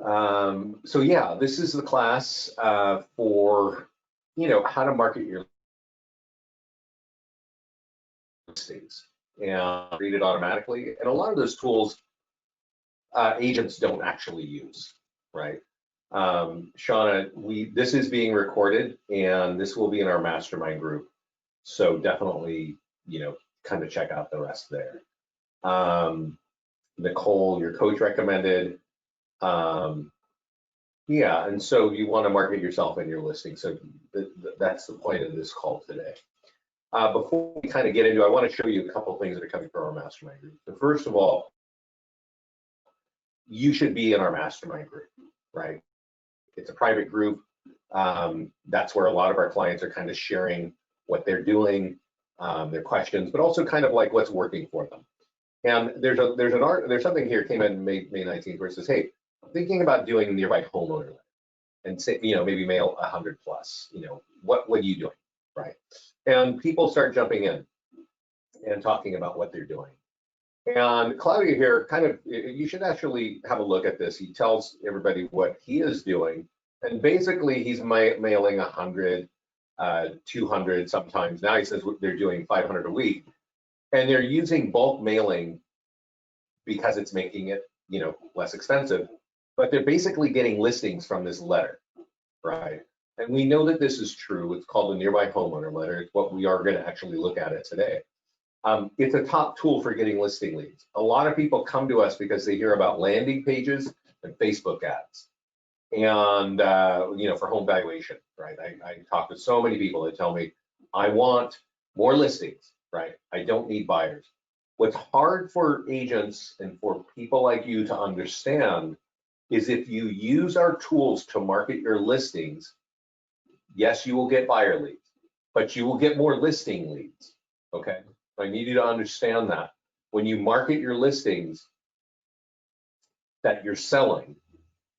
So yeah, this is the class for, how to market your listings and read it automatically. And a lot of those tools agents don't actually use, right? Shauna, this is being recorded and this will be in our mastermind group. So definitely, kind of check out the rest there. Nicole, your coach recommended. Yeah, and so you want to market yourself in your listing. So that's the point of this call today. Before we kind of get into, I want to show you a couple of things that are coming from our mastermind group. So first of all, you should be in our mastermind group, right? It's a private group. That's where a lot of our clients are kind of sharing what they're doing, their questions, but also kind of like what's working for them. And there's something here came in May 19th where it says, hey, I'm thinking about doing nearby homeowner letter and say, maybe mail 100 plus. What are you doing, right? And people start jumping in and talking about what they're doing. And Claudia here, you should actually have a look at this. He tells everybody what he is doing, and basically he's mailing 100, 200 sometimes. Now he says they're doing 500 a week, and they're using bulk mailing because it's making it, less expensive. But they're basically getting listings from this letter, right? And we know that this is true. It's called the nearby homeowner letter. It's what we are going to actually look at it today. It's a top tool for getting listing leads. A lot of people come to us because they hear about landing pages and Facebook ads, and for home valuation, right? I talk to so many people that tell me, I want more listings, right? I don't need buyers. What's hard for agents and for people like you to understand is if you use our tools to market your listings, yes, you will get buyer leads, but you will get more listing leads, okay? I need you to understand that. When you market your listings that you're selling,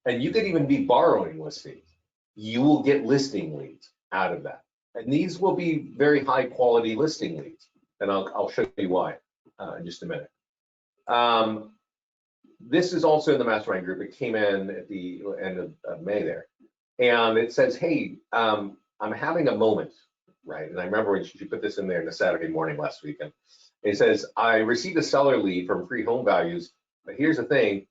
and you could even be borrowing listings, you will get listing leads out of that. And these will be very high quality listing leads. And I'll show you why in just a minute. This is also in the mastermind group. It came in at the end of May there. And it says, hey, I'm having a moment, right? And I remember when she put this in there on a Saturday morning last week. And it says, I received a seller lead from Free Home Values, but here's the thing,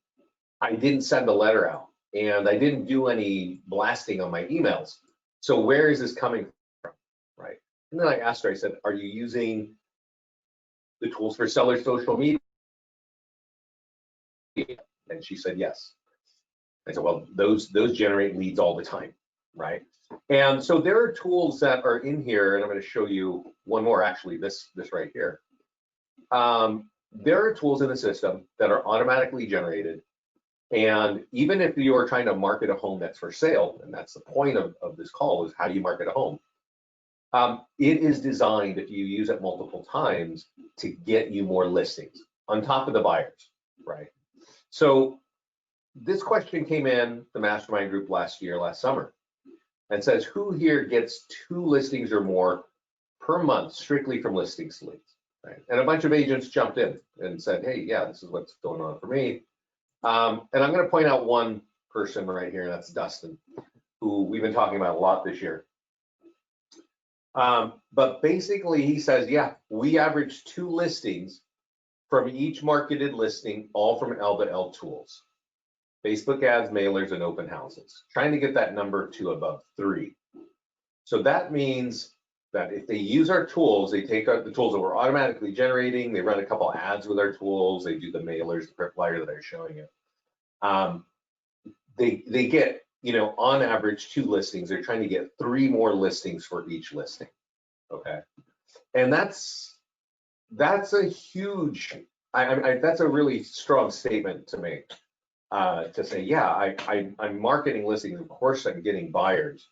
I didn't send a letter out and I didn't do any blasting on my emails. So where is this coming from, right? And then I asked her, I said, are you using the tools for seller social media? And she said, yes. I said, well, those generate leads all the time, right? And so there are tools that are in here, and I'm going to show you one more, actually, this right here. There are tools in the system that are automatically generated. And even if you are trying to market a home that's for sale, and that's the point of this call, is how do you market a home? It is designed, if you use it multiple times, to get you more listings on top of the buyers, right? So this question came in the mastermind group last summer, and says, who here gets 2 listings or more per month strictly from listings leads, right? And a bunch of agents jumped in and said, hey, yeah, this is what's going on for me. And I'm going to point out one person right here, and that's Dustin, who we've been talking about a lot this year. But basically he says, yeah, we average 2 listings from each marketed listing, all from L tools. Facebook ads, mailers, and open houses, trying to get that number to above 3. So that means that if they use our tools, they take out the tools that we're automatically generating, they run a couple ads with our tools, they do the mailers, the flyer that I'm showing you. They get, on average 2 listings. They're trying to get 3 more listings for each listing, okay? And that's a huge, that's a really strong statement to make. To say, yeah, I'm marketing listings, of course I'm getting buyers,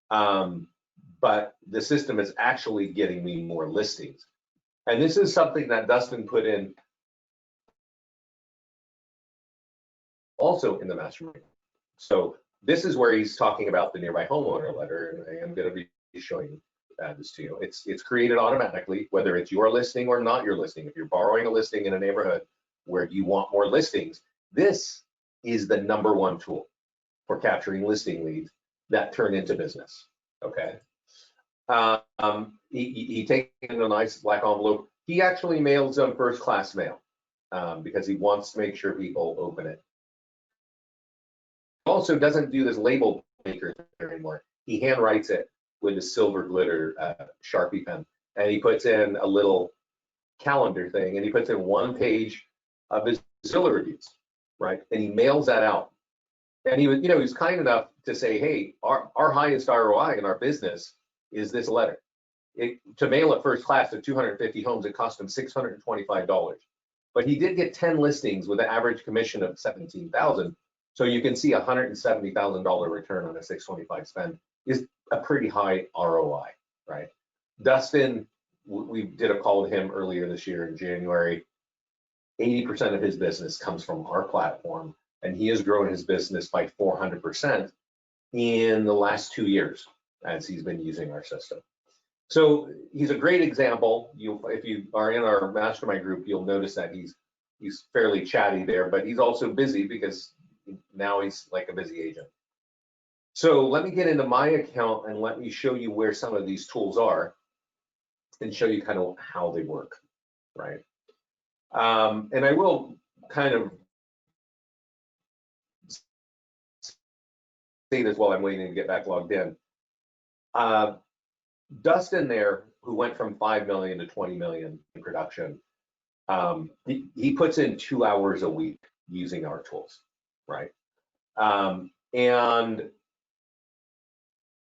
but the system is actually getting me more listings. And this is something that Dustin put in also in the mastermind. So this is where he's talking about the nearby homeowner letter, and I'm going to be showing this to you. It's created automatically, whether it's your listing or not your listing. If you're borrowing a listing in a neighborhood where you want more listings, this is the #1 tool. for capturing listing leads that turn into business. Okay. He takes in a nice black envelope. He actually mails them first class mail because he wants to make sure people open it. Also doesn't do this label maker anymore. He handwrites it with a silver glitter Sharpie pen, and he puts in a little calendar thing, and he puts in one page of his Zillow reviews, right? And he mails that out. And he was, he was kind enough to say, hey, our highest ROI in our business is this letter. To mail it first class to 250 homes, it cost him $625. But he did get 10 listings with an average commission of $17,000. So you can see $170,000 return on a $625 spend is a pretty high ROI, right? Dustin, we did a call to him earlier this year in January. 80% of his business comes from our platform, and he has grown his business by 400% in the last 2 years as he's been using our system. So he's a great example. If you are in our mastermind group, you'll notice that he's fairly chatty there, but he's also busy because now he's like a busy agent. So let me get into my account and let me show you where some of these tools are and show you kind of how they work, right? And I will kind of say this while I'm waiting to get back logged in. Dustin there, who went from 5 million to 20 million in production, he puts in 2 hours a week using our tools, right? And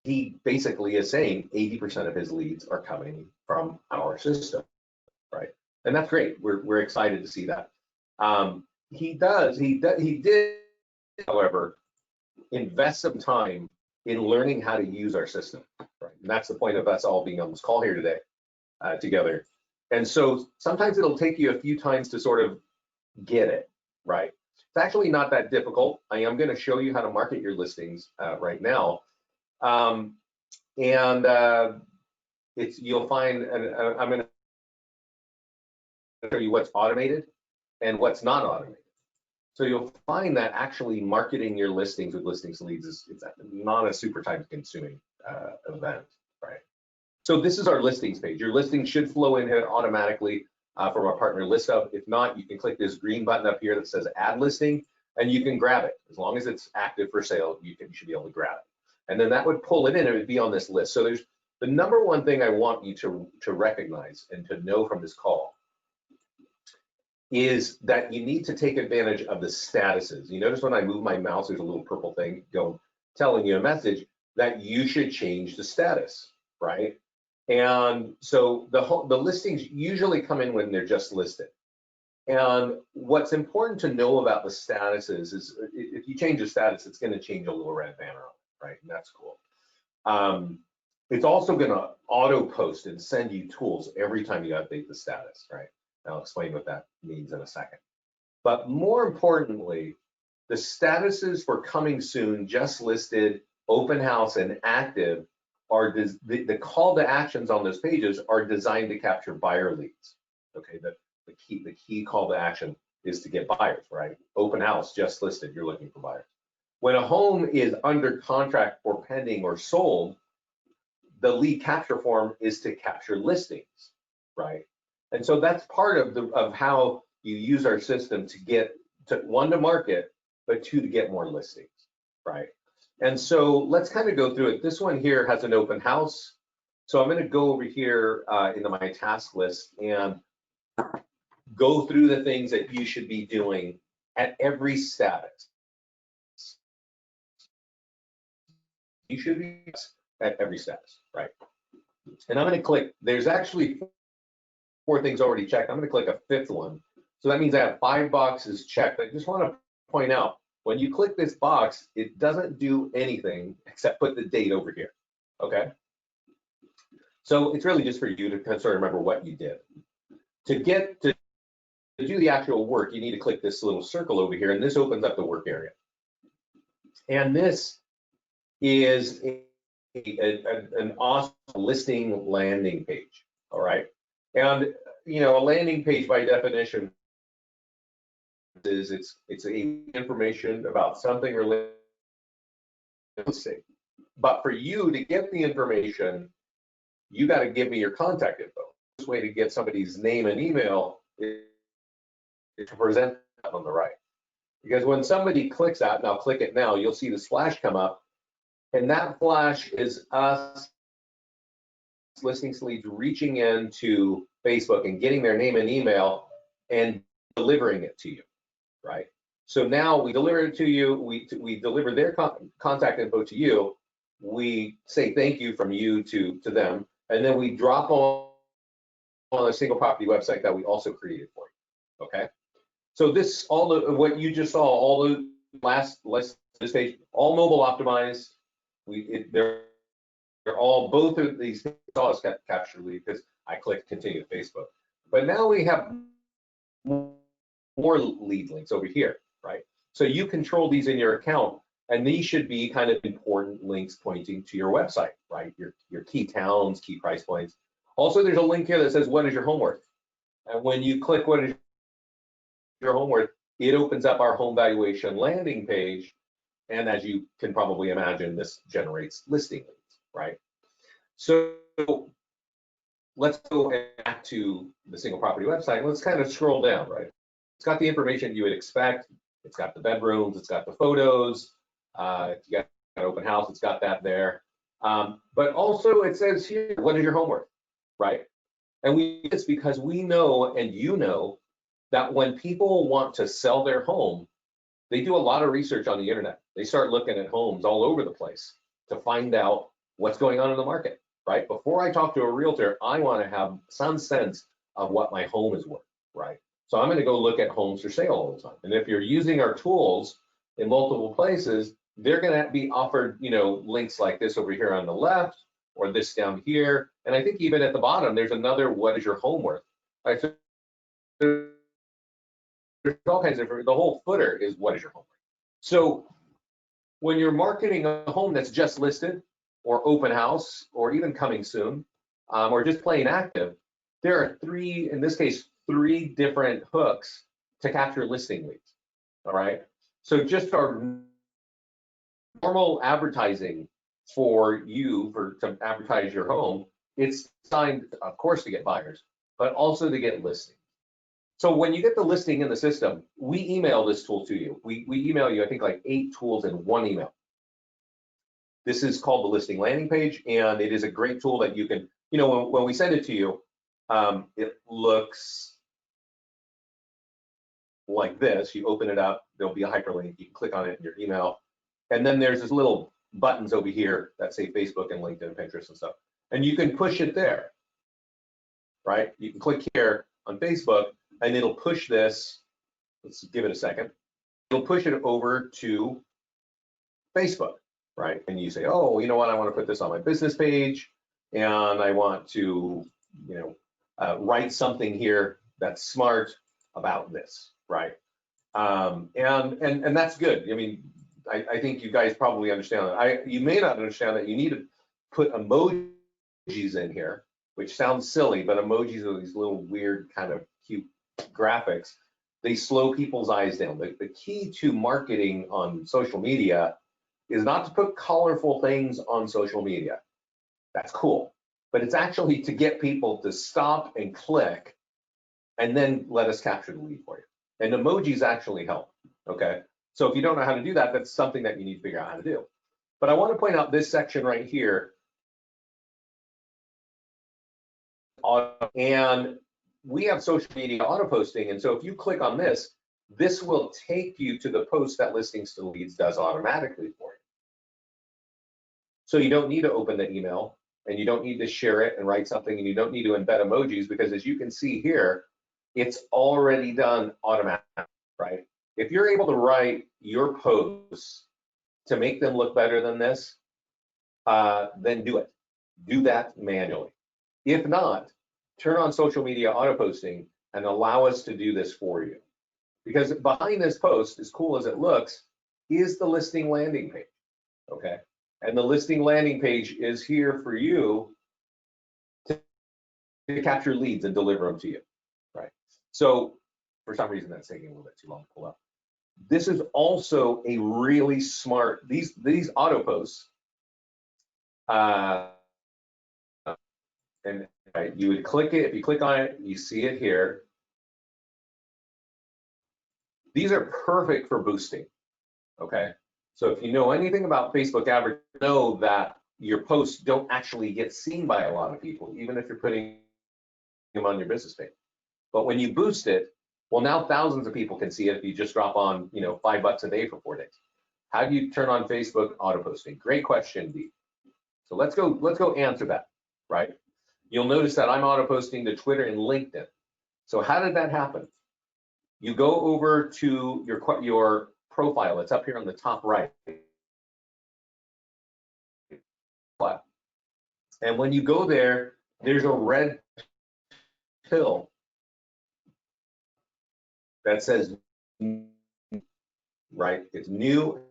he basically is saying 80% of his leads are coming from our system, right? And that's great. We're excited to see that. He did, however, invest some time in learning how to use our system, right? And that's the point of us all being on this call here today together. And so sometimes it'll take you a few times to sort of get it, right? It's actually not that difficult. I am going to show you how to market your listings right now. You'll find, and I'm going to show you what's automated and what's not automated. So you'll find that actually marketing your listings with listings leads is not a super time consuming event, right? So this is our listings page. Your listing should flow in here automatically from our partner list hub. If not, you can click this green button up here that says add listing, and you can grab it. As long as it's active for sale, you should be able to grab it. And then that would pull it in, it would be on this list. So there's the number one thing I want you to recognize and to know from this call is that you need to take advantage of the statuses. You notice when I move my mouse, there's a little purple thing telling you a message that you should change the status, right? And so the listings usually come in when they're just listed. And what's important to know about the statuses is if you change the status, it's going to change a little red banner on it, right? And that's cool. It's also going to auto post and send you tools every time you update the status, right? I'll explain what that means in a second. But more importantly, the statuses for coming soon, just listed, open house, and active are the call to actions on those pages are designed to capture buyer leads. Okay, the key call to action is to get buyers, right? Open house, just listed, you're looking for buyers. When a home is under contract or pending or sold, the lead capture form is to capture listings, right? And so that's part of how you use our system to get one to market, but two to get more listings, right? And so let's kind of go through it. This one here has an open house. So I'm going to go over here into my task list and go through the things that you should be doing at every status. You should be at every status, right? And I'm going to click, there's actually 4 things already checked. I'm going to click a 5th one. So that means I have 5 boxes checked. I just want to point out, when you click this box, it doesn't do anything except put the date over here, okay? So it's really just for you to sort of remember what you did. To do the actual work, you need to click this little circle over here, and this opens up the work area. And this is an awesome listing landing page, all right? And a landing page by definition is it's information about something related estate. But for you to get the information, you got to give me your contact info. This way to get somebody's name and email is to present that on the right. Because when somebody clicks that, now click it now, you'll see this flash come up, and that flash is us listing leads reaching into Facebook and getting their name and email and delivering it to you, right? So now we deliver it to you, we deliver their contact info to you, we say thank you from you to them, and then we drop on a single property website that we also created for you, okay? So this, all the, what you just saw, all the last this page, all mobile optimized. They're all, both of these things saw us capture lead because I clicked continue to Facebook. But now we have more lead links over here, right? So you control these in your account, and these should be kind of important links pointing to your website, right? Your key towns, key price points. Also, there's a link here that says, what is your home worth? And when you click what is your home worth, it opens up our home valuation landing page. And as you can probably imagine, this generates listing leads, right? So let's go back to the single property website. Let's kind of scroll down, right? It's got the information you would expect. It's got the bedrooms, it's got the photos, you got an open house, it's got that there. But also it says here, what is your home worth, right? And it's because we know, and you know, that when people want to sell their home, they do a lot of research on the internet. They start looking at homes all over the place to find out what's going on in the market, right? Before I talk to a realtor, I want to have some sense of what my home is worth, right? So I'm going to go look at homes for sale all the time. And if you're using our tools in multiple places, they're going to be offered, you know, links like this over here on the left, or this down here. And I think even at the bottom, there's another, what is your home worth? Right, so there's all kinds of, the whole footer is what is your home worth. So when you're marketing a home that's just listed, or open house, or even coming soon, or just plain active, there are three, in this case, 3 different hooks to capture listing leads, all right? So just our normal advertising for you, to advertise your home, it's designed, of course, to get buyers, but also to get listings. So when you get the listing in the system, we email this tool to you. We email you, I think, like 8 tools in one email. This is called the listing landing page, and it is a great tool that you can, you know, when we send it to you, it looks like this. You open it up, there'll be a hyperlink. You can click on it in your email. And then there's this little buttons over here that say Facebook and LinkedIn and Pinterest and stuff. And you can push it there, right? You can click here on Facebook and it'll push this. Let's give it a second. It'll push it over to Facebook, right? And you say, oh, you know what? I want to put this on my business page, and I want to, you know, write something here that's smart about this, right? And that's good. I mean, I think you guys probably understand that. You may not understand that you need to put emojis in here, which sounds silly, but emojis are these little weird kind of cute graphics. They slow people's eyes down. The key to marketing on social media is not to put colorful things on social media. That's cool, but it's actually to get people to stop and click and then let us capture the lead for you. And emojis actually help, okay? So if you don't know how to do that, that's something that you need to figure out how to do. But I want to point out this section right here. And we have social media auto posting. And so if you click on this, this will take you to the post that Listings to Leads does automatically for you. So you don't need to open the email, and you don't need to share it and write something, and you don't need to embed emojis, because as you can see here, it's already done automatically, right? If you're able to write your posts to make them look better than this, then do it. Do that manually. If not, turn on social media auto posting and allow us to do this for you. Because behind this post, as cool as it looks, is the listing landing page, okay? And the listing landing page is here for you to capture leads and deliver them to you, right? So for some reason, that's taking a little bit too long to pull up. This is also a really smart, these auto posts, and you would click it, if you click on it, you see it here. These are perfect for boosting, okay? So if you know anything about Facebook advertising, know that your posts don't actually get seen by a lot of people, even if you're putting them on your business page. But when you boost it, well, now thousands of people can see it if you just drop on, you know, $5 a day for 4 days. How do you turn on Facebook auto posting? Great question, Dee. So let's go answer that, right? You'll notice that I'm auto posting to Twitter and LinkedIn. So how did that happen? You go over to your profile. It's up here on the top right. And when you go there, there's a red pill that says, right, it's new.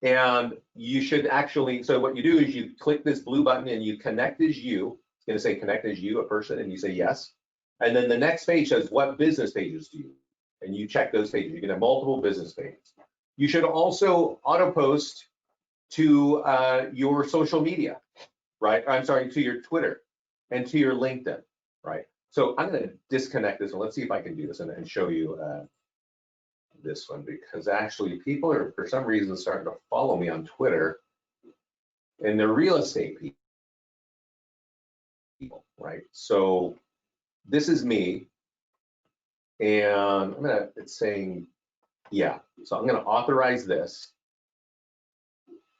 And you should actually, so what you do is you click this blue button and you connect as you. It's going to say connect as you, a person, and you say yes. And then the next page says, what business pages do you? And you check those pages. You can have multiple business pages. You should also auto post to your social media, right? I'm sorry, to your Twitter and to your LinkedIn, right? So I'm going to disconnect this one. Let's see if I can do this and show you this one, because actually people are, for some reason, starting to follow me on Twitter, and they're real estate people, right? So this is me, and it's saying, yeah. So I'm gonna authorize this.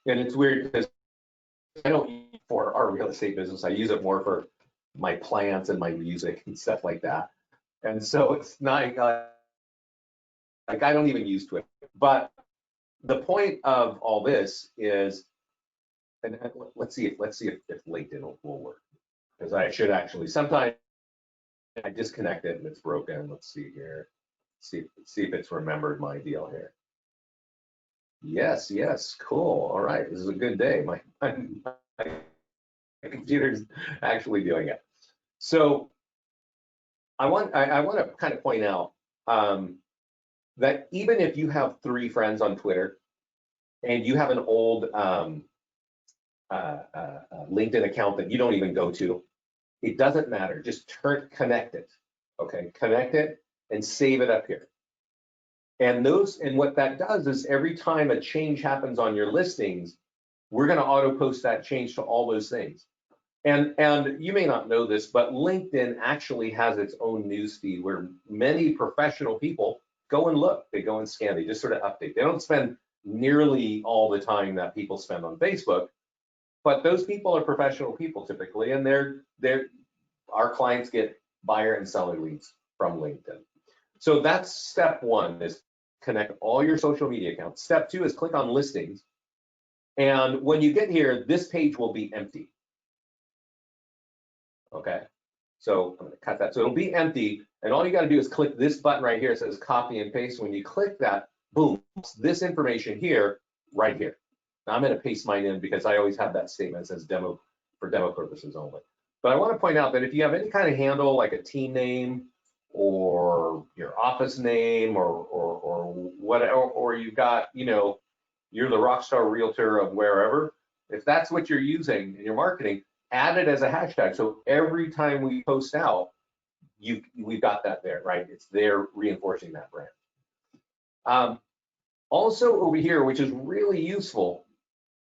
And it's weird because I don't use it for our real estate business. I use it more for my plants and my music and stuff like that. And so it's not like I don't even use Twitter. But the point of all this is, and let's see if LinkedIn will work, because I should actually, sometimes I disconnect it and it's broken. Let's see here. See if it's remembered my deal here. Yes, cool. All right, this is a good day. My computer's actually doing it. So I want to kind of point out that even if you have 3 friends on Twitter and you have an old LinkedIn account that you don't even go to, it doesn't matter. Just connect it. Okay, connect it and save it up here. And what that does is every time a change happens on your listings, we're going to auto post that change to all those things. And you may not know this, but LinkedIn actually has its own news feed where many professional people go and look. They go and scan. They just sort of update. They don't spend nearly all the time that people spend on Facebook, but those people are professional people typically, and our clients get buyer and seller leads from LinkedIn. So that's step 1, is connect all your social media accounts. Step 2 is click on listings. And when you get here, this page will be empty. Okay, so I'm going to cut that. So it'll be empty. And all you got to do is click this button right here. It says copy and paste. When you click that, boom, this information here, right here. Now I'm going to paste mine in because I always have that statement that says demo for demo purposes only. But I want to point out that if you have any kind of handle, like a team name or your office name or whatever, or you've got, you know, you're the rock star realtor of wherever, if that's what you're using in your marketing, add it as a hashtag. So every time we post out, we've got that there, right? It's there reinforcing that brand. Also over here, which is really useful,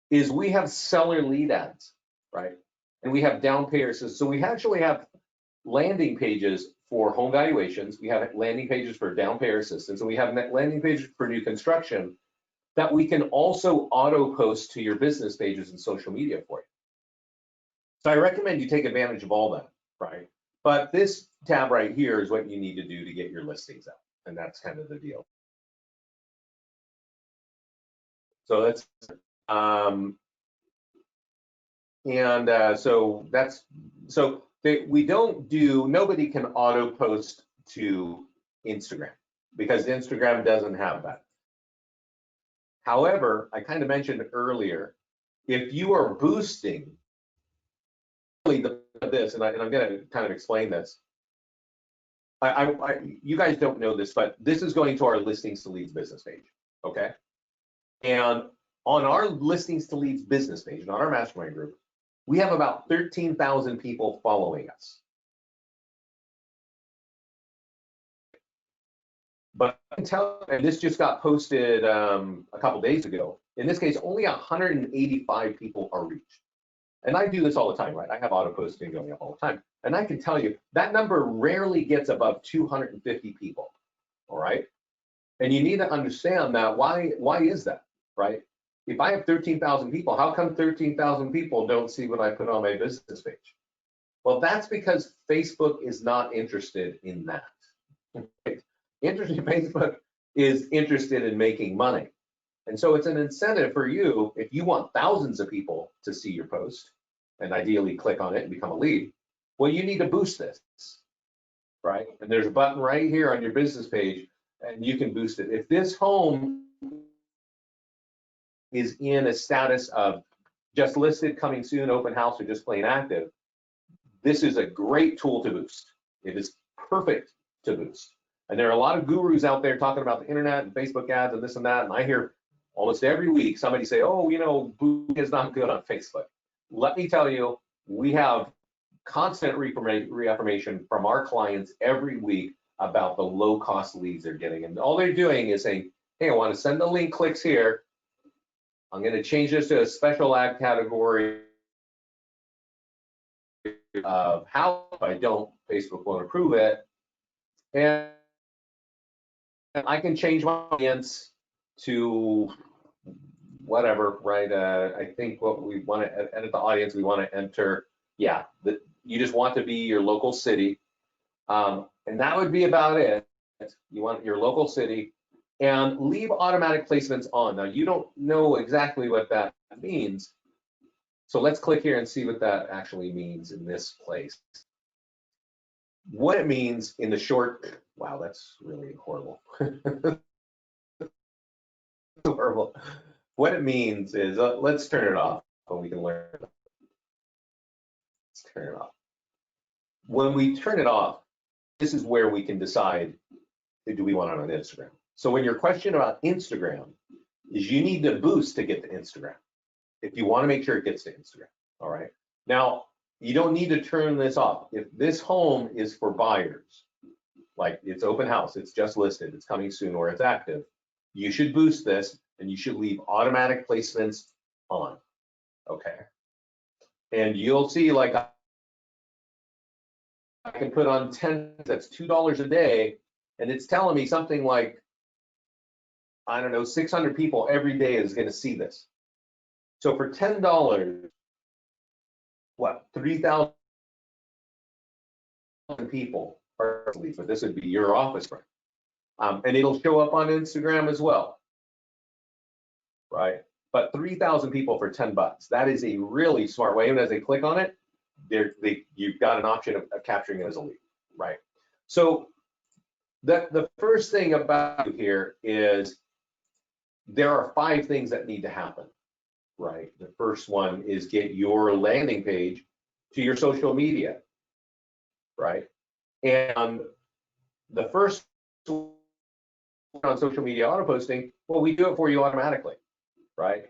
is we have seller lead ads, right? And we have down pay assistance. So we actually have landing pages for home valuations. We have landing pages for down pay assistance, and we have landing pages for new construction that we can also auto post to your business pages and social media for you. So I recommend you take advantage of all that, right? But this tab right here is what you need to do to get your listings out, and that's kind of the deal. So that's nobody can auto post to Instagram because Instagram doesn't have that. However, I kind of mentioned earlier, if you are boosting this, and I'm going to kind of explain this, you guys don't know this, but this is going to our listings to leads business page, okay? And on our listings to leads business page, not our mastermind group, we have about 13,000 people following us. But I can tell, and this just got posted a couple days ago. In this case, only 185 people are reached. And I do this all the time, right? I have auto posting going up all the time. And I can tell you that number rarely gets above 250 people, all right? And you need to understand that. Why is that, right? If I have 13,000 people, how come 13,000 people don't see what I put on my business page? Well, that's because Facebook is not interested in that. Facebook is interested in making money. And so it's an incentive for you, if you want thousands of people to see your post and ideally click on it and become a lead, well, you need to boost this, right? And there's a button right here on your business page and you can boost it. If this home is in a status of just listed, coming soon, open house, or just plain active, this is a great tool to boost. It is perfect to boost. And there are a lot of gurus out there talking about the internet and Facebook ads and this and that. And I hear almost every week somebody say, oh, you know, boosting is not good on Facebook. Let me tell you, we have constant reaffirmation from our clients every week about the low cost leads they're getting. And all they're doing is saying, hey, I want to send the link clicks here. I'm going to change this to a special ad category of how if I don't, Facebook won't approve it. And I can change my audience to whatever, right? I think what we want to edit the audience, we want to enter, yeah, you just want to be your local city. And that would be about it. You want your local city and leave automatic placements on. Now, you don't know exactly what that means. So let's click here and see what that actually means in this place. What it means in the short, wow, that's really horrible. Horrible. What it means is, let's turn it off and we can learn. Let's turn it off. When we turn it off, this is where we can decide, do we want it on Instagram? So when your question about Instagram is, you need to boost to get to Instagram if you want to make sure it gets to Instagram, all right? Now, you don't need to turn this off. If this home is for buyers, like it's open house, it's just listed, it's coming soon, or it's active, you should boost this and you should leave automatic placements on, okay? And you'll see, like, I can put on 10, that's $2 a day, and it's telling me something like, I don't know, 600 people every day is going to see this. So for $10, what, 3,000 people are leads, but this would be your office friend. And it'll show up on Instagram as well, right? But 3,000 people for $10. That is a really smart way. And as they click on it, you've got an option of capturing it as a lead, right? So the first thing about here is there are 5 things that need to happen, right? The first one is get your landing page to your social media, right? And the first on social media auto posting, well, we do it for you automatically, right?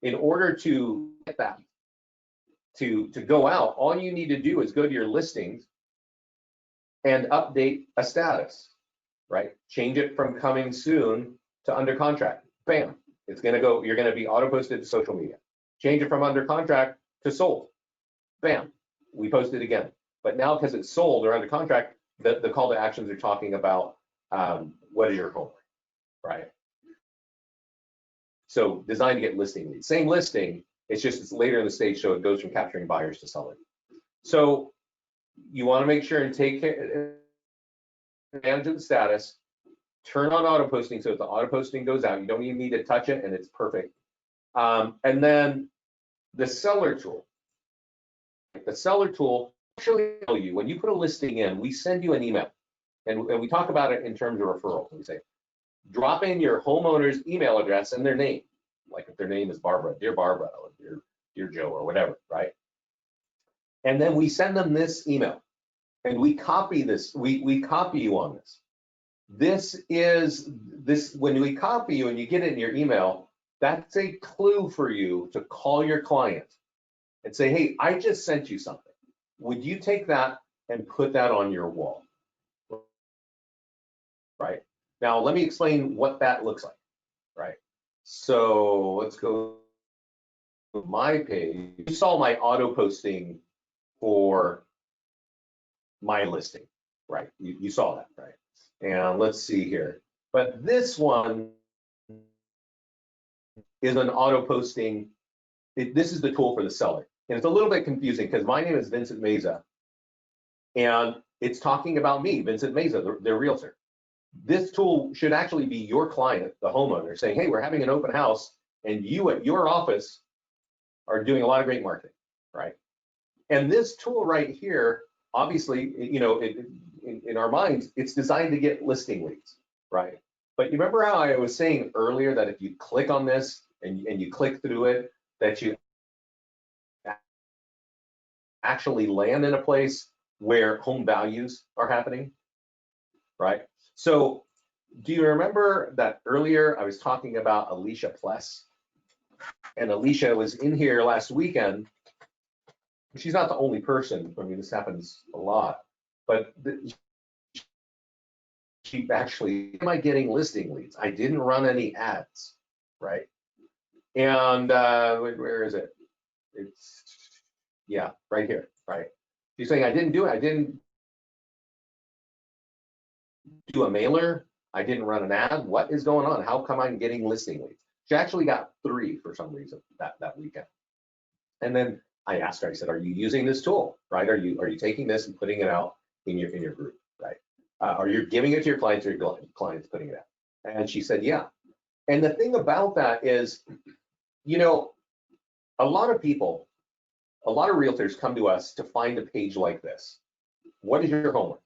In order to get that to go out, all you need to do is go to your listings and update a status, right? Change it from coming soon to under contract. Bam, it's gonna go, you're gonna be auto posted to social media. Change it from under contract to sold. Bam, we posted again. But now because it's sold or under contract, the call to actions are talking about what is your home, right? So designed to get listing leads. Same listing, it's just it's later in the stage, so it goes from capturing buyers to selling. So you want to make sure and take care, manage the status, turn on auto posting so if the auto posting goes out, you don't even need to touch it and it's perfect. And then the seller tool. The seller tool actually tell you when you put a listing in, we send you an email and we talk about it in terms of referrals. We say, drop in your homeowner's email address and their name. Like if their name is Barbara, dear Barbara, or dear Joe, or whatever, right? And then we send them this email. and we copy this, we copy you on this. When we copy you and you get it in your email, that's a clue for you to call your client and say, hey, I just sent you something. Would you take that and put that on your wall? Right? Now, let me explain what that looks like, right? So let's go to my page. You saw my auto posting for my listing, right? You saw that, right? And let's see here. But this one is an auto posting. This is the tool for the seller. And it's a little bit confusing because my name is Vincent Meza, and it's talking about me, Vincent Meza, the realtor. This tool should actually be your client, the homeowner, saying, hey, we're having an open house, and you at your office are doing a lot of great marketing, right? And this tool right here, obviously, you know, in our minds, it's designed to get listing leads, right? But you remember how I was saying earlier that if you click on this and you click through it, that you actually land in a place where home values are happening, right? So do you remember that earlier I was talking about Alicia Pless? And Alicia was in here last weekend. She's not the only person. I mean, this happens a lot, but she actually, am I getting listing leads? I didn't run any ads, right? And where is it? It's, yeah, right here, right? She's saying, I didn't do it. I didn't do a mailer. I didn't run an ad. What is going on? How come I'm getting listing leads? She actually got 3 for some reason that weekend. And then I asked her, I said, are you using this tool, right? Are you taking this and putting it out in your group, right? Are you giving it to your clients, or your clients putting it out? And she said, yeah. And the thing about that is, you know, a lot of people, a lot of realtors come to us to find a page like this. What is your homework,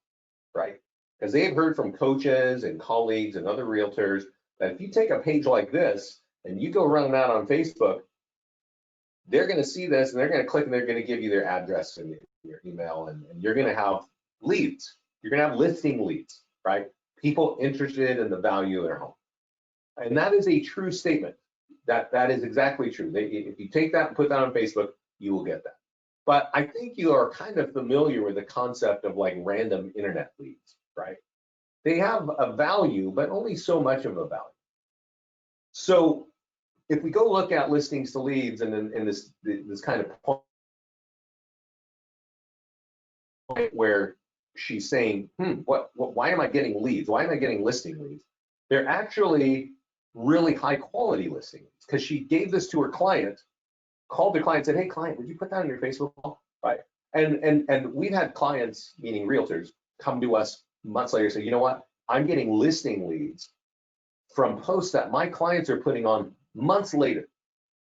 right? Because they have heard from coaches and colleagues and other realtors that if you take a page like this and you go run that on Facebook, they're going to see this and they're going to click and they're going to give you their address and your email, and you're going to have leads. You're going to have listing leads, right? People interested in the value of their home. And that is a true statement. That is exactly true. If you take that and put that on Facebook, you will get that. But I think you are kind of familiar with the concept of like random internet leads, right? They have a value, but only so much of a value. So if we go look at listings to leads and then in this kind of point where she's saying, why am I getting leads? Why am I getting listing leads? They're actually really high quality listings, because she gave this to her client, called the client, said, hey client, would you put that on your Facebook wall, right? And we've had clients, meaning realtors, come to us months later and say, you know what, I'm getting listing leads from posts that my clients are putting on months later,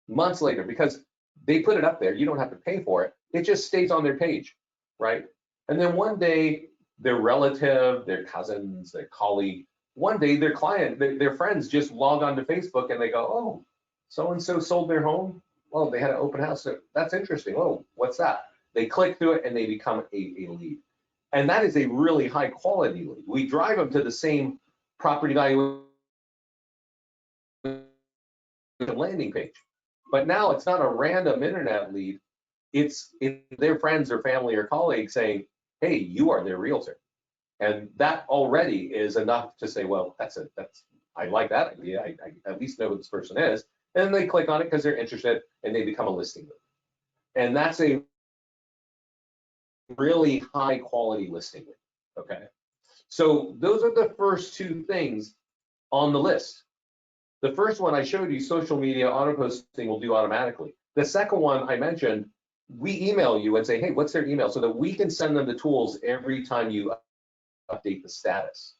because they put it up there. You don't have to pay for it. It just stays on their page, right? And then one day, their relative, their cousins, their colleague, one day their client, their friends just log on to Facebook and they go, oh, so-and-so sold their home. Well, they had an open house. So that's interesting. Oh, what's that? They click through it and they become a lead. And that is a really high quality lead. We drive them to the same property value landing page. But now it's not a random internet lead. It's their friends or family or colleagues saying, hey, you are their realtor. And that already is enough to say, well, I like that idea. I at least know who this person is. And then they click on it because they're interested and they become a listing lead. And that's a really high quality listing lead, okay? So those are the first 2 things on the list. The first one I showed you, social media auto posting, will do automatically. The second one I mentioned, we email you and say, hey, what's their email, so that we can send them the tools every time you update the status.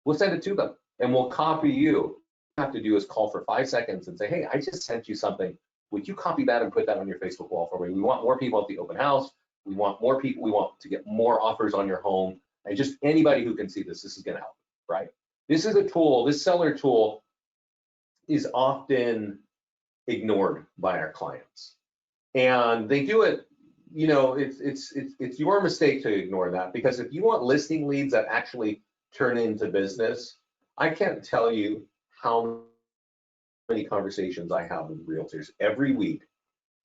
We'll send it to them and we'll copy you. All you have to do is call for 5 seconds and say, hey, I just sent you something. Would you copy that and put that on your Facebook wall for me? We want more people at the open house. We want more people. We want to get more offers on your home. And just anybody who can see this is going to help, right? This is a tool, this seller tool is often ignored by our clients. And they do it you know, it's your mistake to ignore that, because if you want listing leads that actually turn into business, I can't tell you how many conversations I have with realtors every week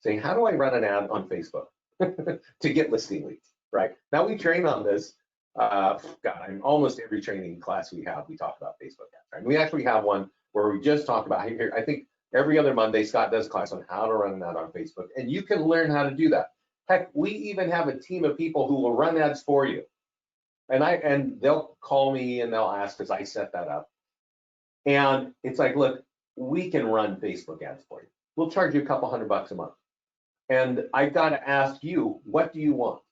saying, how do I run an ad on Facebook to get listing leads, right? Now we train on this. God, I'm almost every training class we have, we talk about Facebook ads, right? We actually have one where we just talk about here. I think every other Monday, Scott does a class on how to run an ad on Facebook, and you can learn how to do that. Heck, we even have a team of people who will run ads for you. And they'll call me and they'll ask, because I set that up. And it's like, look, we can run Facebook ads for you. We'll charge you a couple $100 a month. And I got to ask you, what do you want?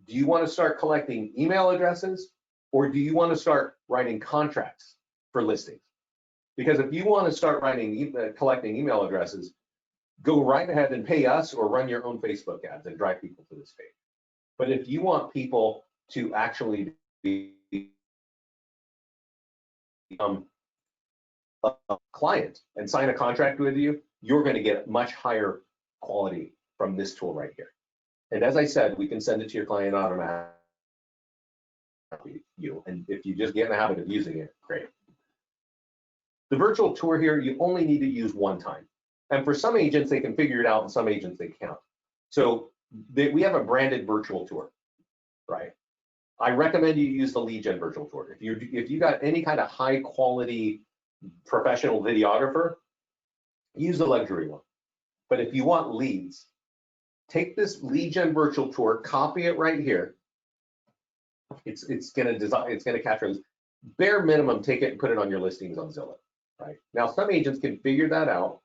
Do you want to start collecting email addresses, or do you want to start writing contracts for listings? Because if you want to start collecting email addresses, go right ahead and pay us, or run your own Facebook ads and drive people to this page. But if you want people to actually become a client and sign a contract with you, you're going to get much higher quality from this tool right here. And as I said, we can send it to your client automatically. And if you just get in the habit of using it, great. The virtual tour here, you only need to use one time. And for some agents, they can figure it out, and some agents, they can't. So we have a branded virtual tour, right? I recommend you use the lead gen virtual tour. If you got any kind of high quality professional videographer, use the luxury one. But if you want leads, take this lead gen virtual tour, copy it right here. It's gonna capture this. Bare minimum, take it and put it on your listings on Zillow, right? Now, some agents can figure that out,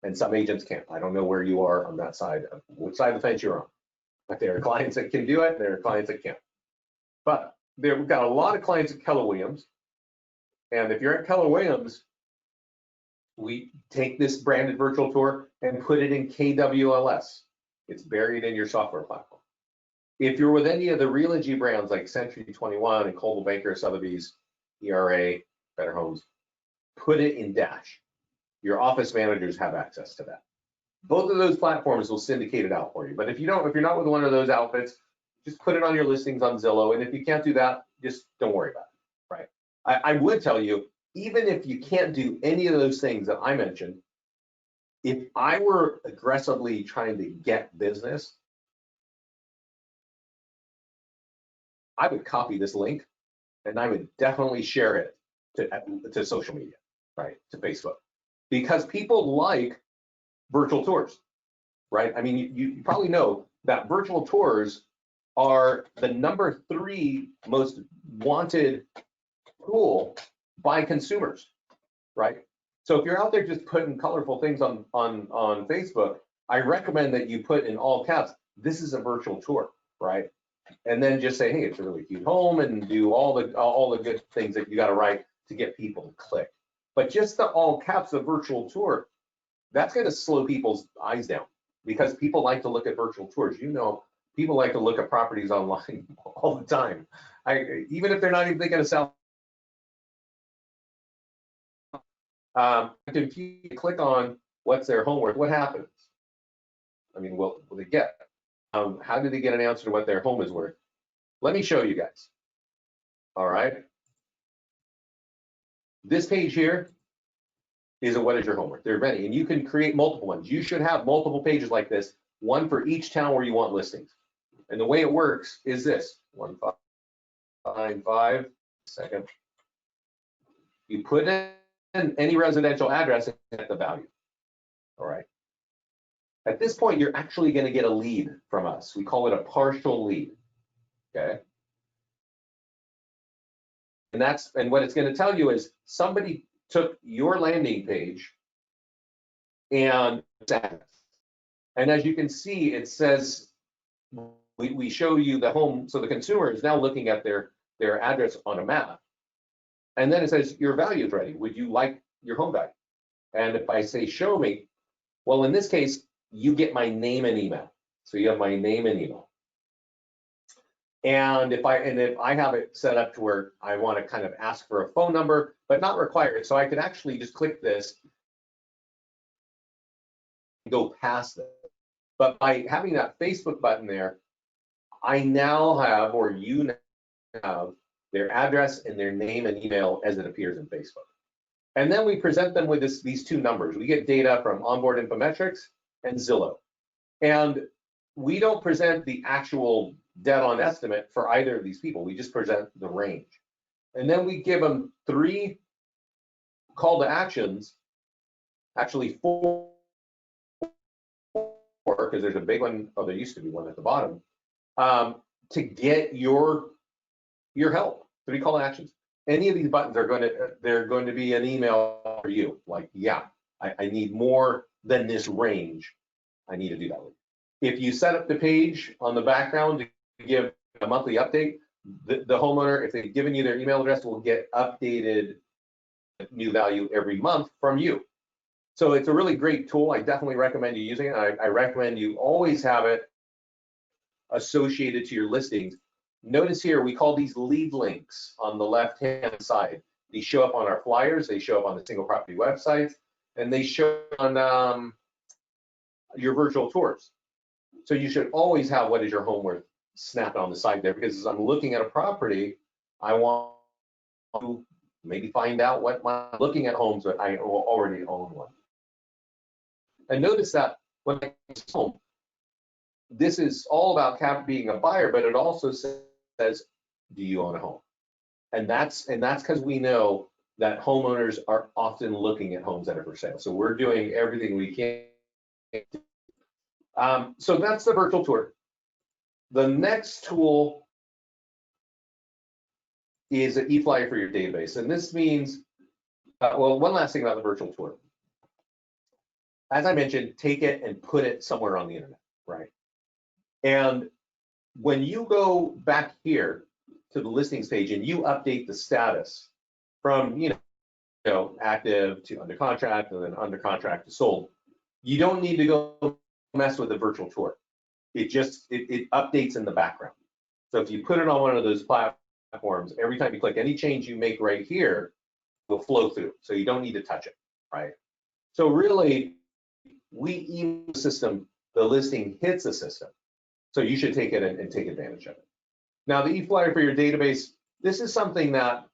and some agents can't. I don't know where you are on that side, which side of the fence you're on. But there are clients that can do it, there are clients that can't. But we've got a lot of clients at Keller Williams. And if you're at Keller Williams, we take this branded virtual tour and put it in KWLS. It's buried in your software platform. If you're with any of the Realogy brands like Century 21 and Coldwell Banker, Sotheby's, ERA, Better Homes, put it in Dash. Your office managers have access to that. Both of those platforms will syndicate it out for you. But if you're not with one of those outfits, just put it on your listings on Zillow. And if you can't do that, just don't worry about it, right? I would tell you, even if you can't do any of those things that I mentioned, if I were aggressively trying to get business, I would copy this link and I would definitely share it to social media, right? To Facebook, because people like virtual tours, right? I mean, you probably know that virtual tours are the #3 most wanted tool by consumers, right? So if you're out there just putting colorful things on Facebook, I recommend that you put in all caps, this is a virtual tour, right? And then just say, hey, it's a really cute home, and do all the good things that you got to write to get people to click. But just the all caps of virtual tour, that's going to slow people's eyes down, because people like to look at virtual tours. You know, people like to look at properties online all the time. Even if they're not even thinking of selling. If you click on what's their home worth, what happens? I mean, what will they get? How do they get an answer to what their home is worth? Let me show you guys. All right. This page here is a what is your home worth. They're ready, and you can create multiple ones. You should have multiple pages like this, one for each town where you want listings. And the way it works is this: 1595. Second. You put in any residential address at the value. All right. At this point, you're actually going to get a lead from us. We call it a partial lead. Okay. And what it's going to tell you is somebody took your landing page and as you can see, it says we show you the home. So the consumer is now looking at their address on a map. And then it says your value is ready. Would you like your home value? And if I say show me, well, in this case, you get my name and email. So you have my name and email. And if I have it set up to where I want to kind of ask for a phone number, but not require it, so I could actually just click this and go past it. But by having that Facebook button there, I now have, or you now have, their address and their name and email as it appears in Facebook. And then we present them with these two numbers. We get data from Onboard Infometrics and Zillow. And we don't present the actual dead-on estimate for either of these people. We just present the range. And then we give them 3 call to actions, actually 4, because there's a big one, oh, there used to be one at the bottom, to get your help. 3 call to actions. Any of these buttons are they're going to be an email for you. Like, yeah, I need more than this range. I need to do that with you. If you set up the page on the background to give a monthly update, the homeowner, if they've given you their email address, will get updated new value every month from you. So it's a really great tool. I definitely recommend you using it. I recommend you always have it associated to your listings. Notice here, we call these lead links on the left-hand side. These show up on our flyers, they show up on the single property websites, and they show on your virtual tours. So you should always have what is your home worth snapped on the side there, because as I'm looking at a property, I want to maybe find out what I'm looking at homes that I already own one. And notice that when I home, this is all about being a buyer, but it also says, do you own a home? And that's because we know that homeowners are often looking at homes that are for sale. So we're doing everything we can. So that's the virtual tour. The next tool is an e-flyer for your database. And this means, well, one last thing about the virtual tour. As I mentioned, take it and put it somewhere on the internet, right? And when you go back here to the listings page and you update the status from, you know, active to under contract and then under contract to sold, you don't need to go mess with the virtual tour. It just, it updates in the background. So if you put it on one of those platforms, every time you click, any change you make right here will flow through. So you don't need to touch it, right? So really, we email the system, the listing hits the system. So you should take it and take advantage of it. Now the e-flyer for your database, this is something that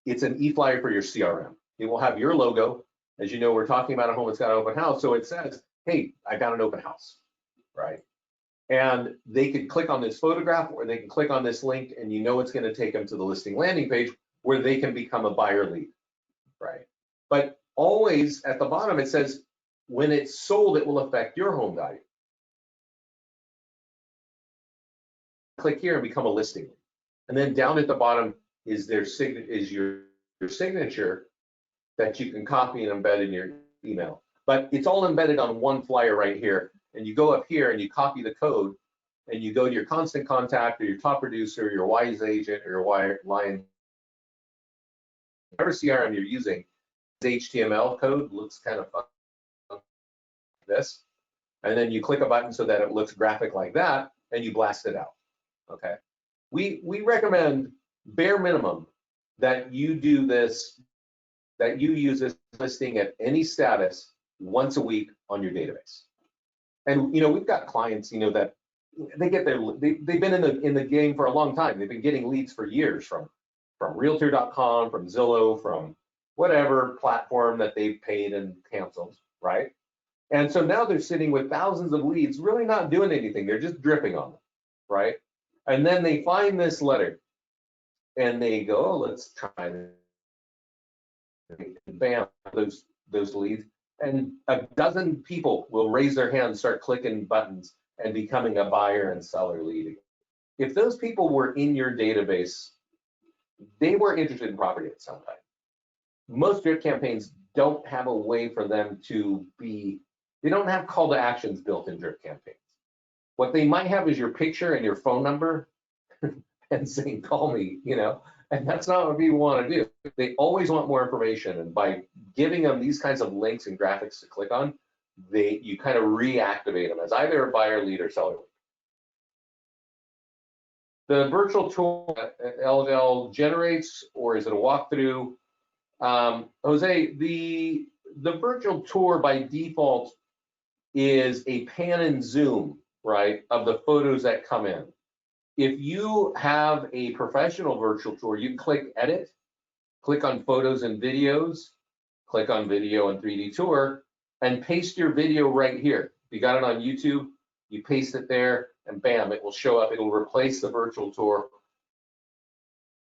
it's an e-flyer for your CRM. It will have your logo. As you know, we're talking about a home that's got an open house. So it says, hey, I got an open house, right? And they can click on this photograph or they can click on this link and you know it's going to take them to the listing landing page where they can become a buyer lead, right? But always at the bottom, it says, when it's sold, it will affect your home value. Click here and become a listing. And then down at the bottom is your signature that you can copy and embed in your email. But it's all embedded on one flyer right here. And you go up here and you copy the code and you go to your constant contact or your top producer, your wise agent or your line, whatever CRM you're using, HTML code looks kind of fun like this. And then you click a button so that it looks graphic like that and you blast it out. Okay. We recommend bare minimum that you do this, that you use this listing at any status once a week on your database. And you know, we've got clients, you know, that they get they've been in the game for a long time. They've been getting leads for years from realtor.com, from Zillow, from whatever platform that they've paid and canceled, right? And so now they're sitting with thousands of leads, really not doing anything. They're just dripping on them, right? And then they find this letter and they go, oh, let's try this. And bam, those leads. And a dozen people will raise their hands, start clicking buttons and becoming a buyer and seller lead. If those people were in your database, they were interested in property at some time. Most drip campaigns don't have a way for them to be, they don't have call to actions built in drip campaigns. What they might have is your picture and your phone number and saying, call me, you know, and that's not what people want to do. They always want more information. And by giving them these kinds of links and graphics to click on, you kind of reactivate them as either a buyer lead or seller lead. The virtual tool LL generates, or is it a walkthrough? Jose, the virtual tour by default is a pan and zoom, right, of the photos that come in. If you have a professional virtual tour, you click edit, click on photos and videos, click on video and 3D tour, and paste your video right here. If you got it on YouTube, you paste it there, and bam, it will show up. It'll replace the virtual tour,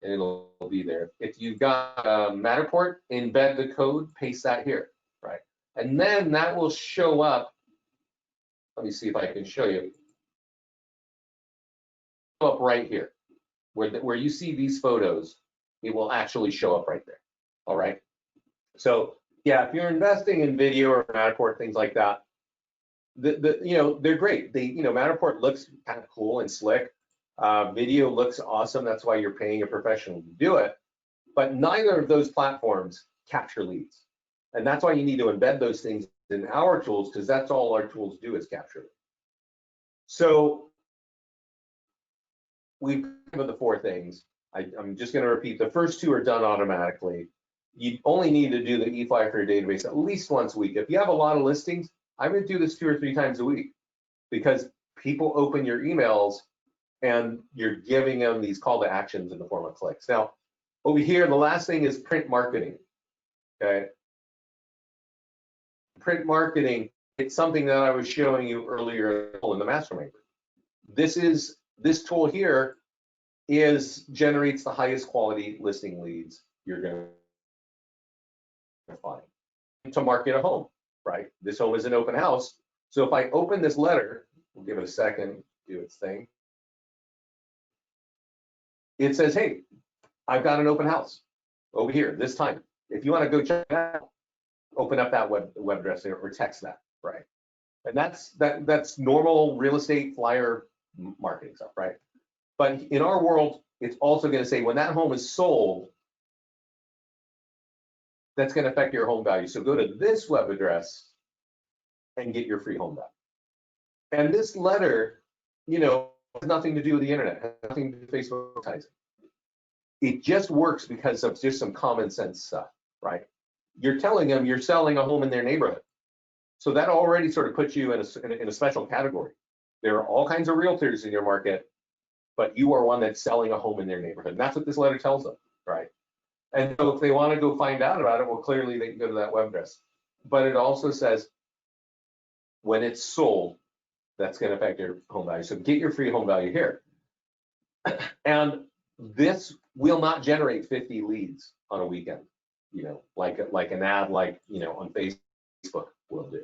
and it'll be there. If you've got Matterport, embed the code, paste that here, right? And then that will show up. Let me see if I can show you. Up right here, where you see these photos, it will actually show up right there. All right. So yeah, if you're investing in video or Matterport, things like that, they're great. Matterport looks kind of cool and slick. Video looks awesome. That's why you're paying a professional to do it. But neither of those platforms capture leads, and that's why you need to embed those things in our tools, because that's all our tools do is capture leads. So we've covered the 4 things. I'm just going to repeat. The first 2 are done automatically. You only need to do the eFly for your database at least once a week. If you have a lot of listings, I would do this 2 or 3 times a week, because people open your emails and you're giving them these call to actions in the form of clicks. Now, over here, the last thing is print marketing. Okay. Print marketing, it's something that I was showing you earlier in the mastermind group. This tool here generates the highest quality listing leads you're going to find to market a home, right? This home is an open house. So if I open this letter, we'll give it a second, do its thing. It says, hey, I've got an open house over here this time. If you want to go check it out, open up that web address or text that, right? And that's normal real estate flyer marketing stuff, right? But in our world, it's also going to say when that home is sold, that's going to affect your home value. So go to this web address and get your free home value. And this letter, has nothing to do with the internet, has nothing to do with Facebook advertising. It just works because of just some common sense stuff, right? You're telling them you're selling a home in their neighborhood. So that already sort of puts you in a special category. There are all kinds of realtors in your market, but you are one that's selling a home in their neighborhood. And that's what this letter tells them, right? And so if they want to go find out about it, well, clearly they can go to that web address. But it also says when it's sold, that's going to affect your home value. So get your free home value here. And this will not generate 50 leads on a weekend, like an ad on Facebook will do.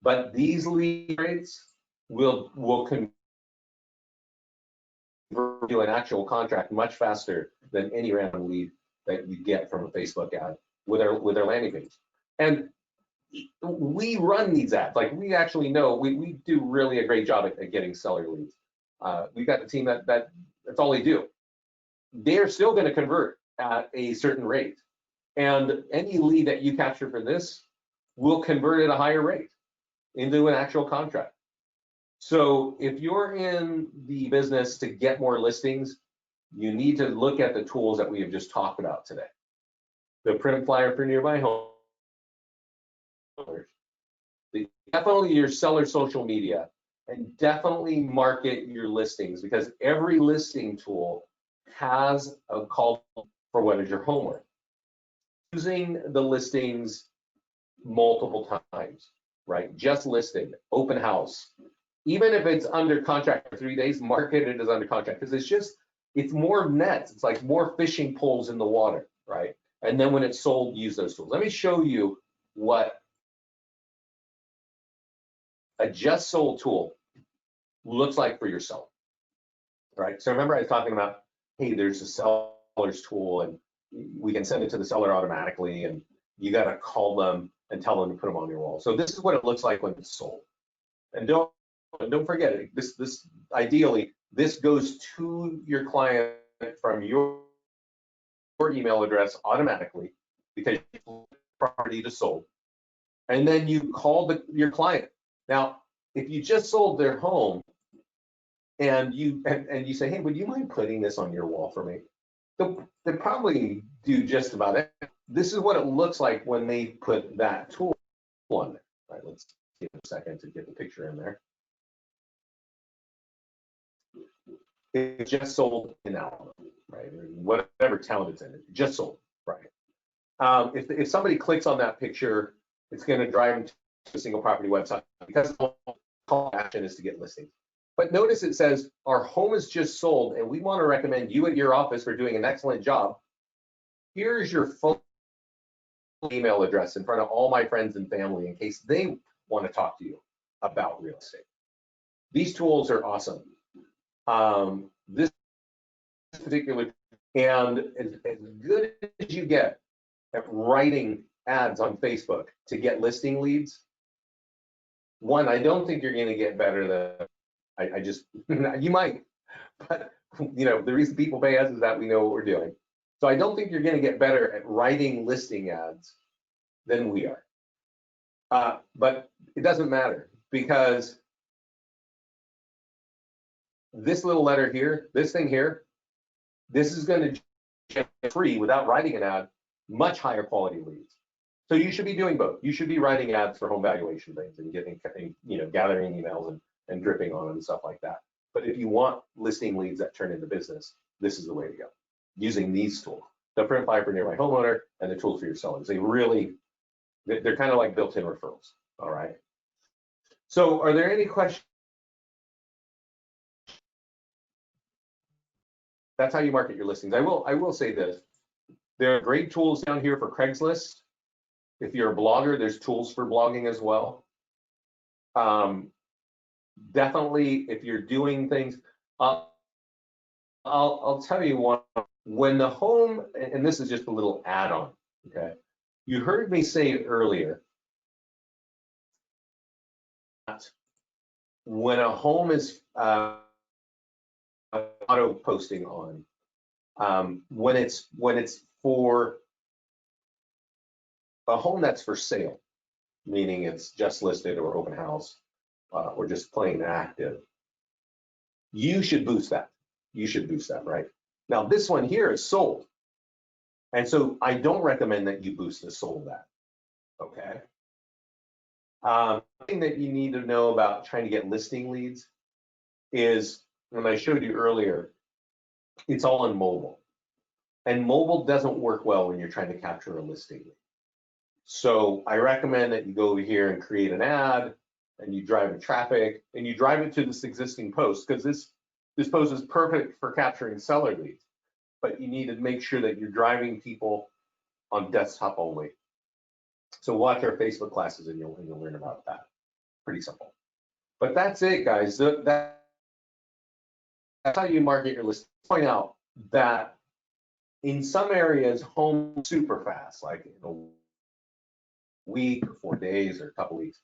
But these lead rates will convert to an actual contract much faster than any random lead that you get from a Facebook ad with our landing page. And we run these ads. Like, we actually know we do really a great job at getting seller leads. We've got the team that's all they do. They're still going to convert at a certain rate, and any lead that you capture for this will convert at a higher rate into an actual contract. So if you're in the business to get more listings, you need to look at the tools that we have just talked about today. The print flyer for nearby homes, definitely your seller social media, and definitely market your listings, because every listing tool has a call for what is your home worth. Using the listings multiple times, right? Just listed, open house. Even if it's under contract for 3 days, market it as under contract, because it's more nets. It's like more fishing poles in the water, right? And then when it's sold, use those tools. Let me show you what a just sold tool looks like for your seller, right? So remember I was talking about, hey, there's a seller's tool and we can send it to the seller automatically, and you got to call them and tell them to put them on your wall. So this is what it looks like when it's sold. And don't forget it. This ideally, this goes to your client from your email address automatically, because property to sold. And then you call your client. Now, if you just sold their home and you say, hey, would you mind putting this on your wall for me? They'll probably do just about it. This is what it looks like when they put that tool on there. Right, let's Give it a second to get the picture in there. It just sold in Alabama, right? Whatever town it's in, it just sold, right? If somebody clicks on that picture, it's going to drive them to a single property website because the call to action is to get listings. But notice it says our home is just sold, and we want to recommend you at your office for doing an excellent job. Here's your phone email address in front of all my friends and family in case they want to talk to you about real estate. These tools are awesome. This particular, and as good as you get at writing ads on Facebook to get listing leads, one, I don't think you're going to get better than I just you might, but you know the reason people pay us is that we know what we're doing. So I don't think you're going to get better at writing listing ads than we are. But it doesn't matter because this little letter here, this thing here, this is going to generate free without writing an ad, much higher quality leads. So you should be doing both. You should be writing ads for home valuation things and getting, you know, gathering emails and dripping on them and stuff like that. But if you want listing leads that turn into business, this is the way to go. Using these tools, the print flyer for nearby homeowner and the tools for your sellers. They're kind of like built-in referrals. All right. So are there any questions? That's how you market your listings. I will say this. There are great tools down here for Craigslist. If you're a blogger, there's tools for blogging as well. Definitely, if you're doing things, I'll tell you one. When the home, and this is just a little add-on, okay? You heard me say earlier that when a home is auto posting on, when it's for a home that's for sale, meaning it's just listed or open house or just plain active, you should boost that. You should boost that, right? Now this one here is sold. And so I don't recommend that you boost the sold that, okay? Thing that you need to know about trying to get listing leads is, when I showed you earlier, it's all on mobile. And mobile doesn't work well when you're trying to capture a listing lead. So I recommend that you go over here and create an ad and you drive the traffic and you drive it to this existing post, because this post is perfect for capturing seller leads. But you need to make sure that you're driving people on desktop only. So watch our Facebook classes and you'll learn about that. Pretty simple. But that's it, guys. That's how you market your list. Point out that in some areas, home super fast, like in a week or 4 days or a couple weeks.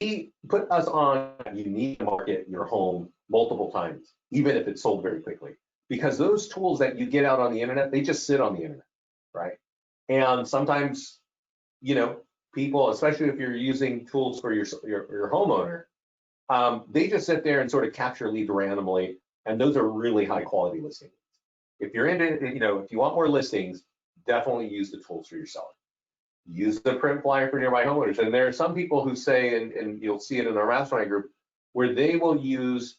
He put us on, you need to market your home multiple times, even if it's sold very quickly. Because those tools that you get out on the internet, they just sit on the internet, right? And sometimes, you know, people, especially if you're using tools for your homeowner, they just sit there and sort of capture leads randomly, and those are really high quality listings. If you're into, you know, if you want more listings, definitely use the tools for your seller. Use the print flyer for nearby homeowners. And there are some people who say, and you'll see it in our mastermind group, where they will use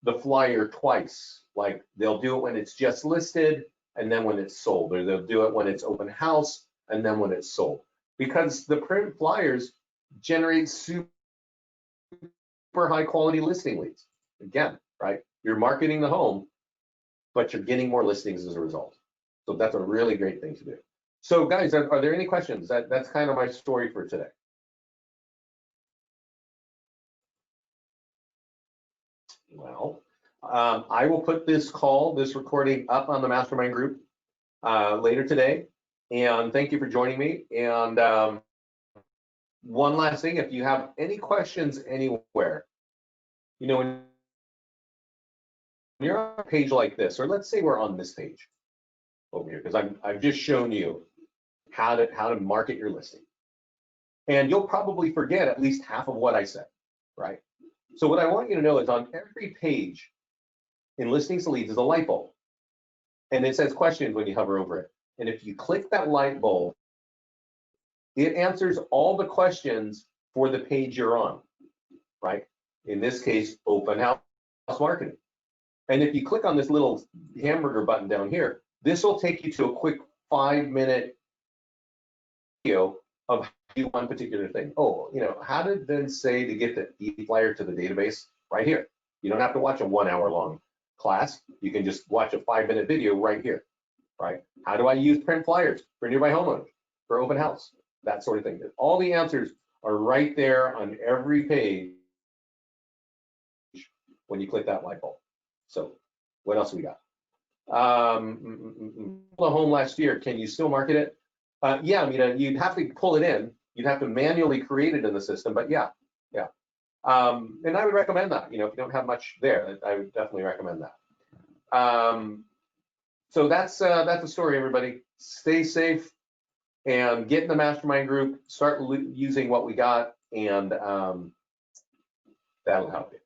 the flyer twice. Like they'll do it when it's just listed and then when it's sold, or they'll do it when it's open house and then when it's sold. Because the print flyers generate super high quality listing leads. Again, right? You're marketing the home, but you're getting more listings as a result. So that's a really great thing to do. So guys, are there any questions? That's kind of my story for today. Well, I will put this recording up on the mastermind group later today. And thank you for joining me. And one last thing, if you have any questions anywhere, you know, when you're on a page like this, or let's say we're on this page over here, because I've just shown you how to market your listing. And you'll probably forget at least half of what I said, right? So what I want you to know is on every page in Listings to Leads is a light bulb. And it says questions when you hover over it. And if you click that light bulb, It answers all the questions for the page you're on, right? In this case, open house marketing. And if you click on this little hamburger button down here, this will take you to a quick 5-minute video of one particular thing. Oh, you know, how did then say to get the e-flyer to the database? Right here. You don't have to watch a 1-hour long class. You can just watch a 5-minute video right here, right? How do I use print flyers for nearby homeowners, for open house, that sort of thing. All the answers are right there on every page when you click that light bulb. So what else we got? The home last year, can you still market it? Yeah, I mean, you'd have to pull it in. You'd have to manually create it in the system, but yeah. And I would recommend that, you know, if you don't have much there, I would definitely recommend that. So that's the story, everybody. Stay safe and get in the mastermind group, start using what we got, and that'll help you.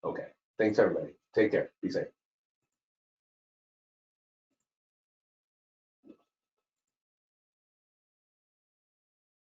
Okay, thanks everybody. Take care, be safe.